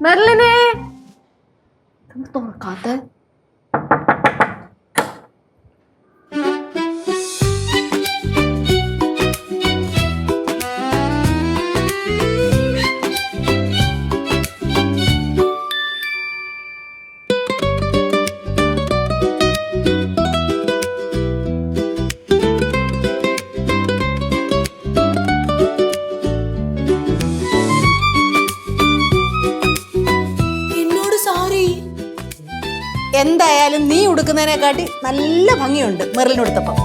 മെർലിനെ തുറക്കാത്ത എന്തായാലും നീ ഉടുക്കുന്നതിനെക്കാട്ടി നല്ല ഭംഗിയുണ്ട് മെറിലിനുടുത്തപ്പം.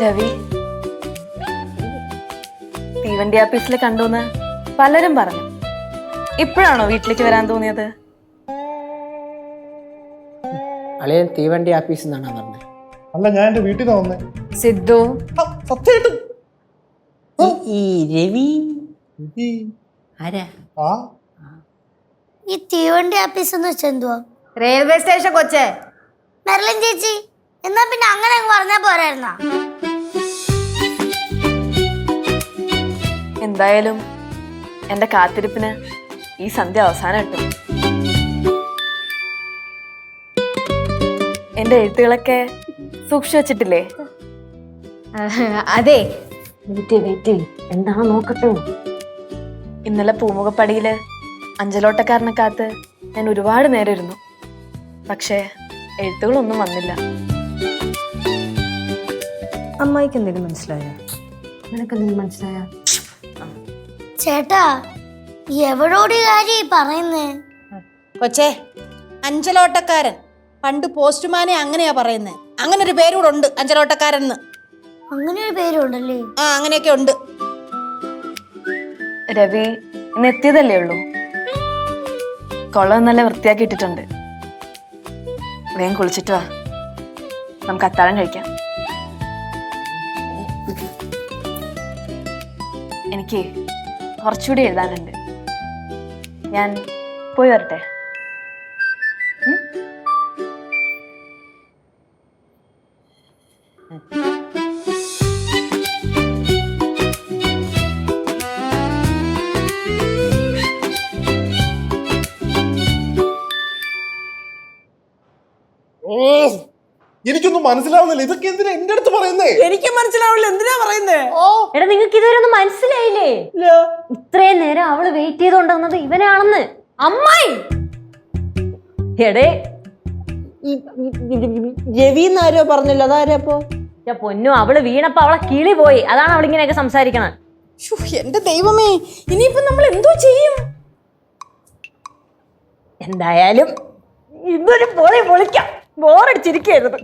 രവി, തീവണ്ടി ആപ്പീസിൽ കണ്ടുന്ന് പലരും പറഞ്ഞു. ഇപ്പോഴാണോ വീട്ടിലേക്ക് വരാൻ തോന്നിയത്? അളിയൻ തീവണ്ടി ആപ്പീസിൽ നിന്നാണ് പറഞ്ഞത്. അല്ല, ഞാൻ എന്റെ വീട്ടിൽ നിന്ന് വന്നേ. സിദ്ധു, സത്യമായിട്ടും ഈ രവി ആരാ? ഈ തീവണ്ടി ആപ്പീസ് എന്ന് വെച്ചാൽ എന്തുവാ? റെയിൽവേ സ്റ്റേഷൻ കൊച്ചേ. മെർലിൻ ചേച്ചി, എന്നാ പിന്നെ അങ്ങനെ അങ്ങ് പറഞ്ഞാ പോരായിരുന്നാ? എന്തായാലും എന്റെ കാത്തിരിപ്പിന് ഈ സന്ധ്യ അവസാനം കിട്ടും. എന്റെ എഴുത്തുകളൊക്കെ സൂക്ഷിച്ചു വെച്ചിട്ടില്ലേ? അതെ, എന്താണോ നോക്കട്ടെ. ഇന്നലെ പൂമുഖപ്പടിയില് അഞ്ചലോട്ടക്കാരനെ കാത്ത് ഞാൻ ഒരുപാട് നേരം ഇരുന്നു. പക്ഷേ എഴുത്തുകളൊന്നും വന്നില്ല. അമ്മായിക്ക് എന്തെങ്കിലും മനസ്സിലായോ? നിനക്കെന്തെങ്കിലും മനസ്സിലായോ? ചേട്ടാ, എവളോട് കാര്യം പറയുന്നേ? കൊച്ചേ, അഞ്ചലോട്ടക്കാരൻ. പണ്ട് പോസ്റ്റ്മാനെ അങ്ങനെയാ പറയുന്നത്. അങ്ങനെ ഒരു പേരൂടെ ഉണ്ട്, അഞ്ചലോട്ടക്കാരൻ. അങ്ങനെ ഒരു പേരുണ്ടല്ലേ? ആ, അങ്ങനെയൊക്കെ ഉണ്ട്. രവി ഇന്ന് എത്തിയതല്ലേ ഉള്ളൂ. കൊള്ളം നല്ല വൃത്തിയാക്കി ഇട്ടിട്ടുണ്ട്. വേഗം കുളിച്ചിട്ട് വാ, നമുക്ക് അത്താഴം കഴിക്കാം. എനിക്ക് കുറച്ചുകൂടി എഴുതാനുണ്ട്. ഞാൻ പോയി വരട്ടെ. എനിക്കൊന്നും മനസ്സിലാവുന്നില്ല. ഇതൊക്കെ എന്തിനാ എന്റെ അടുത്ത് പറയുന്നേ? എനിക്ക് മനസ്സിലാവില്ല എന്തിനാ പറയുന്നേ. എടാ, നിങ്ങൾക്ക് ഇതുവരെ ഒന്നും മനസ്സിലായില്ലേ? ഇത്രയും നേരം അവള് വെയിറ്റ് ചെയ്തോണ്ടിരുന്നത് ഇവനാണെന്ന്. അമ്മായി, എടേ, രവി എന്നാരോ പറഞ്ഞല്ലോ, അതാരപ്പോ? പൊന്നു, അവള് വീണപ്പോ അവളെ കിളി പോയി. അതാണ് അവളിങ്ങനെയൊക്കെ സംസാരിക്കണം. എന്റെ ദൈവമേ, ഇനിയിപ്പോ നമ്മൾ എന്തോ ചെയ്യും? എന്തായാലും ഇതൊരു പൊളിക്കാം. ബോറടിച്ചിരിക്കരുത്.